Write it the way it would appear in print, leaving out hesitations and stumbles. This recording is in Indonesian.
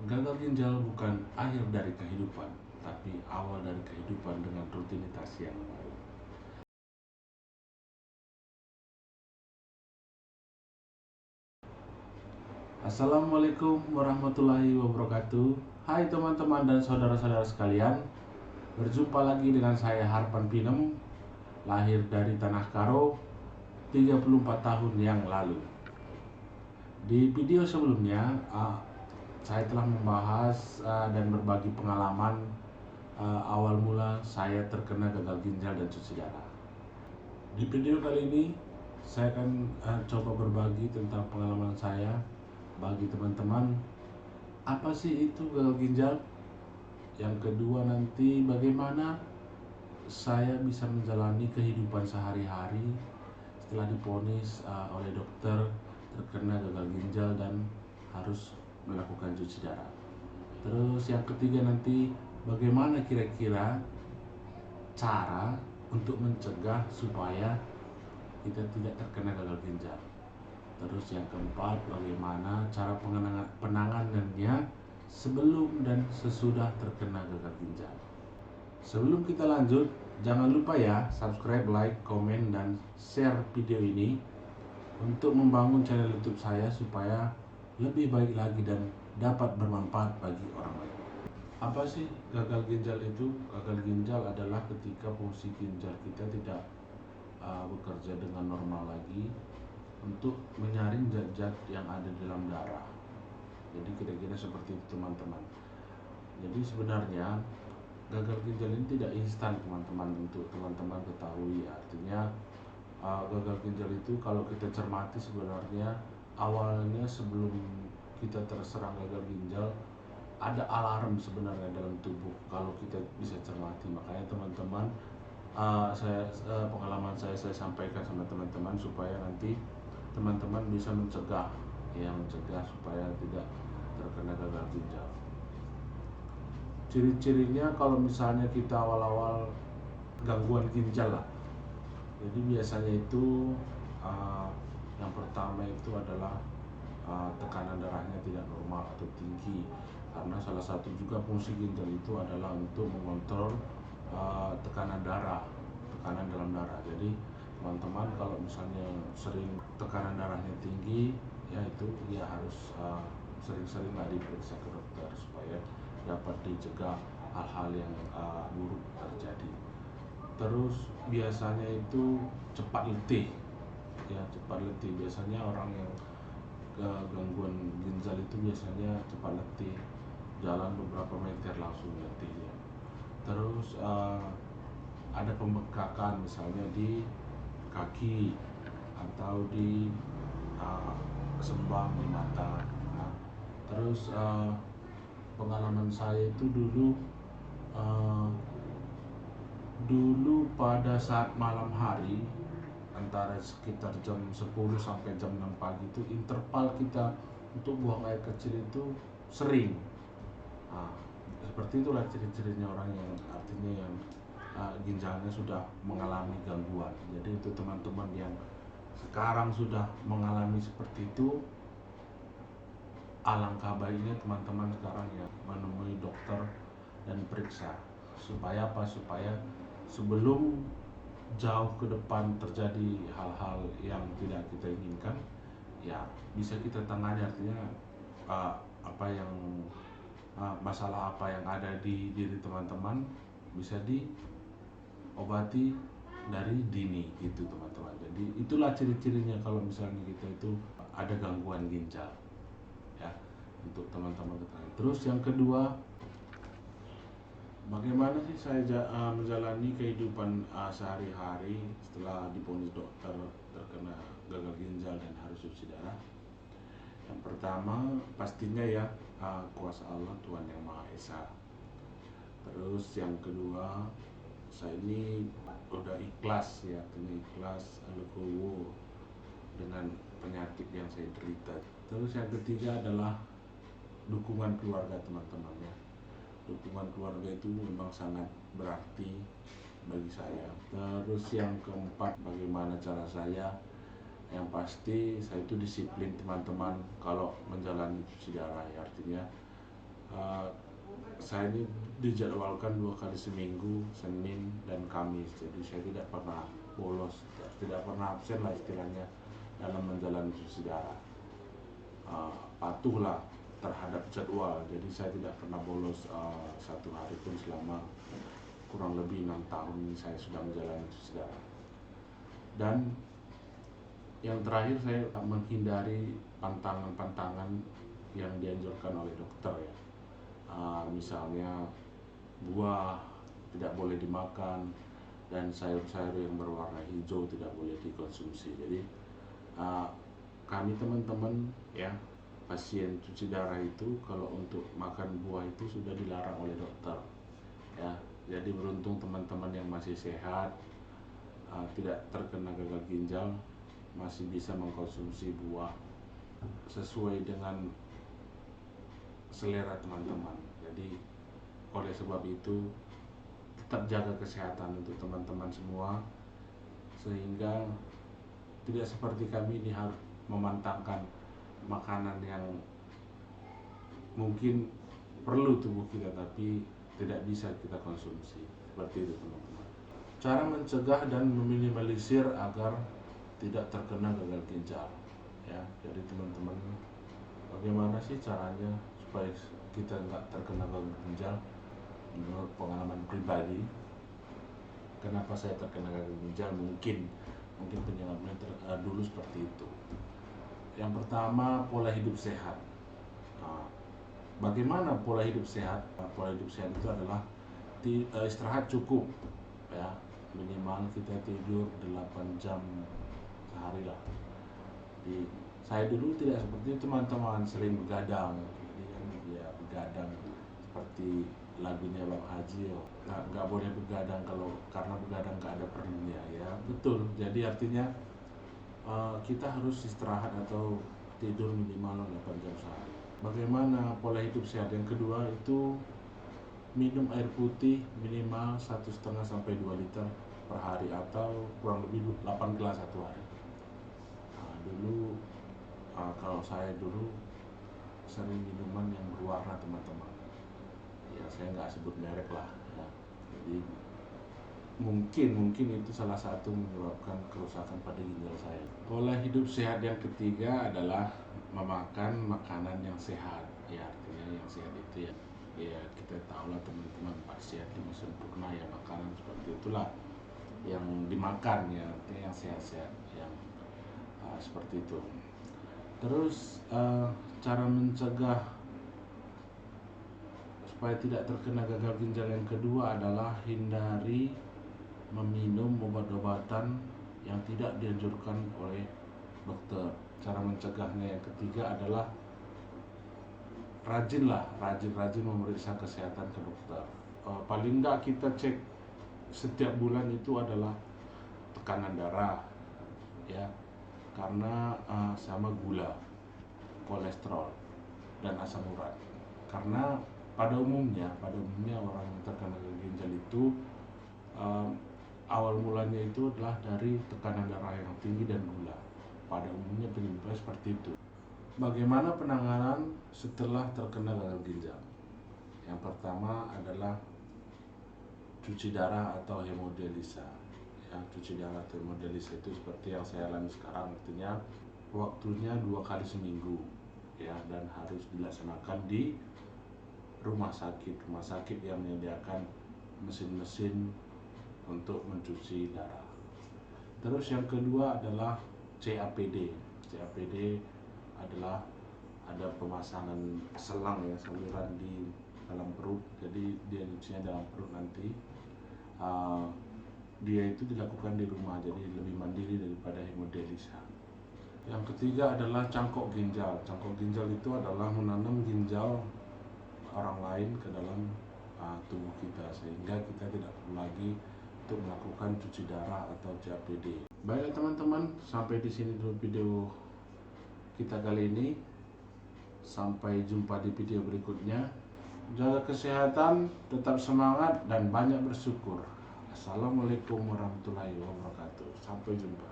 Gagal ginjal bukan akhir dari kehidupan, tapi awal dari kehidupan dengan rutinitas yang baik. Assalamualaikum warahmatullahi wabarakatuh. Hai teman-teman dan saudara-saudara sekalian. Berjumpa lagi dengan saya Harpan Pinem, lahir dari Tanah Karo 34 tahun yang lalu. Di video sebelumnya, saya telah membahas dan berbagi pengalaman awal mula saya terkena gagal ginjal dan cuci darah. Di video kali ini saya akan coba berbagi tentang pengalaman saya bagi teman-teman. Apa sih itu gagal ginjal? Yang kedua nanti bagaimana saya bisa menjalani kehidupan sehari-hari setelah divonis oleh dokter terkena gagal ginjal dan harus melakukan cuci darah. Terus yang ketiga nanti bagaimana kira-kira cara untuk mencegah supaya kita tidak terkena gagal ginjal. Terus yang keempat, bagaimana cara penanganannya sebelum dan sesudah terkena gagal ginjal. Sebelum kita lanjut, jangan lupa ya subscribe, like, komen, dan share video ini untuk membangun channel YouTube saya supaya lebih baik lagi dan dapat bermanfaat bagi orang lain. Apa sih gagal ginjal itu? Gagal ginjal adalah ketika fungsi ginjal kita tidak bekerja dengan normal lagi untuk menyaring zat-zat yang ada di dalam darah. Jadi kira-kira seperti itu teman-teman. Jadi sebenarnya gagal ginjal ini tidak instan teman-teman, untuk teman-teman ketahui. Artinya gagal ginjal itu kalau kita cermati sebenarnya awalnya sebelum kita terserang gagal ginjal ada alarm sebenarnya dalam tubuh kalau kita bisa cermati. Makanya teman-teman, pengalaman saya sampaikan sama teman-teman supaya nanti teman-teman bisa mencegah supaya tidak terkena gagal ginjal. Ciri-cirinya kalau misalnya kita awal-awal gangguan ginjal lah, jadi biasanya itu yang pertama itu adalah tekanan darahnya tidak normal atau tinggi, karena salah satu juga fungsi ginjal itu adalah untuk mengontrol tekanan dalam darah. Jadi teman-teman kalau misalnya sering tekanan darahnya tinggi, ya itu ya harus sering-sering diperiksa ke dokter supaya dapat dicegah hal-hal yang buruk terjadi. Terus biasanya itu cepat letih, biasanya orang yang gangguan ginjal itu biasanya cepat letih, jalan beberapa meter langsung letih ya. Terus ada pembekakan misalnya di kaki atau di sembang di mata. Nah, terus pengalaman saya itu dulu pada saat malam hari antara sekitar jam 10 sampai jam 6 pagi itu interval kita untuk buang air kecil itu sering. Nah, seperti itulah ciri-cirinya orang yang artinya yang ginjalnya sudah mengalami gangguan. Jadi itu teman-teman yang sekarang sudah mengalami seperti itu, alangkah baiknya teman-teman sekarang ya menemui dokter dan periksa supaya apa? Supaya sebelum jauh ke depan terjadi hal-hal yang tidak kita inginkan, ya bisa kita tangani. Artinya apa yang masalah apa yang ada di diri teman-teman bisa diobati dari dini gitu teman-teman. Jadi itulah ciri-cirinya kalau misalnya kita itu ada gangguan ginjal ya, untuk teman-teman ketahui. Terus yang kedua, bagaimana sih saya menjalani kehidupan sehari-hari setelah divonis dokter terkena gagal ginjal dan harus cuci darah? Yang pertama pastinya ya kuasa Allah, Tuhan yang Maha Esa. Terus yang kedua, saya ini udah ikhlas ya, artinya ikhlas legowo dengan penyakit yang saya derita. Terus yang ketiga adalah dukungan keluarga teman-teman ya. Dukungan keluarga itu memang sangat berarti bagi saya. Terus yang keempat, bagaimana cara saya? Yang pasti saya itu disiplin teman-teman kalau menjalani cuci darah ya, artinya Uh, saya ini dijadwalkan 2 kali seminggu, Senin dan Kamis. Jadi saya tidak pernah bolos, tidak pernah absen lah istilahnya dalam menjalani cuci darah. Patuhlah terhadap jadwal. Jadi saya tidak pernah bolos satu hari pun selama kurang lebih 6 tahun ini saya sudah menjalani cuci darah. Dan yang terakhir, saya menghindari pantangan-pantangan yang dianjurkan oleh dokter ya. Misalnya buah tidak boleh dimakan dan sayur-sayur yang berwarna hijau tidak boleh dikonsumsi. Jadi kami teman-teman ya, pasien cuci darah itu kalau untuk makan buah itu sudah dilarang oleh dokter ya. Jadi beruntung teman-teman yang masih sehat, tidak terkena gagal ginjal, masih bisa mengkonsumsi buah sesuai dengan selera teman-teman. Jadi oleh sebab itu tetap jaga kesehatan untuk teman-teman semua, sehingga tidak seperti kami ini harus memantangkan makanan yang mungkin perlu tubuh kita tapi tidak bisa kita konsumsi. Seperti itu teman-teman. Cara mencegah dan meminimalisir agar tidak terkena gagal ginjal ya. Jadi teman-teman, bagaimana sih caranya supaya kita nggak terkena gagal ginjal? Menurut pengalaman pribadi, kenapa saya terkena gagal ginjal? Mungkin penyebabnya dulu seperti itu. Yang pertama, pola hidup sehat. Bagaimana pola hidup sehat? Pola hidup sehat itu adalah istirahat cukup ya, minimal kita tidur 8 jam sehari lah. Saya dulu tidak seperti itu teman-teman, sering begadang. Jadi kan ya begadang seperti lagunya Bang Haji, nggak boleh begadang, karena begadang nggak ada perlunya ya. Betul, jadi artinya kita harus istirahat atau tidur minimal 8 jam sehari. Bagaimana pola hidup sehat? Yang kedua itu minum air putih minimal 1,5 sampai 2 liter per hari atau kurang lebih 8 gelas satu hari. Kalau saya dulu sering minuman yang berwarna teman-teman ya, saya nggak sebut merek lah ya. Jadi mungkin itu salah satu menyebabkan kerusakan pada ginjal saya. Pola hidup sehat yang ketiga adalah memakan makanan yang sehat ya. Artinya yang sehat itu ya kita tahu lah teman-teman, 4 sehat 5 sempurna ya, makanan seperti itulah yang dimakan ya, artinya yang sehat-sehat yang seperti itu. Terus cara mencegah supaya tidak terkena gagal ginjal yang kedua adalah hindari meminum obat-obatan yang tidak dianjurkan oleh dokter. Cara mencegahnya yang ketiga adalah rajin memeriksa kesehatan ke dokter. Paling enggak kita cek setiap bulan itu adalah tekanan darah ya, karena sama gula, kolesterol dan asam urat. Karena pada umumnya orang yang terkena gagal ginjal itu awal mulanya itu adalah dari tekanan darah yang tinggi dan gula. Pada umumnya penyebabnya seperti itu. Bagaimana penanganan setelah terkena gagal ginjal? Yang pertama adalah cuci darah atau hemodialisa. Ya, cuci darah atau hemodialisa itu seperti yang saya alami sekarang, artinya waktunya 2 kali seminggu ya, dan harus dilaksanakan di rumah sakit yang menyediakan mesin-mesin untuk mencuci darah. Terus yang kedua adalah CAPD. CAPD adalah ada pemasangan selang ya, saluran di dalam perut. Jadi dia nyucinya dalam perut nanti. Dia itu dilakukan di rumah, jadi lebih mandiri daripada hemodialisa. Yang ketiga adalah cangkok ginjal. Cangkok ginjal itu adalah menanam ginjal orang lain ke dalam tubuh kita, sehingga kita tidak perlu lagi untuk melakukan cuci darah atau CAPD. Baiklah teman-teman, sampai di sini dulu video kita kali ini. Sampai jumpa di video berikutnya. Jaga kesehatan, tetap semangat dan banyak bersyukur. Assalamualaikum warahmatullahi wabarakatuh. Sampai jumpa.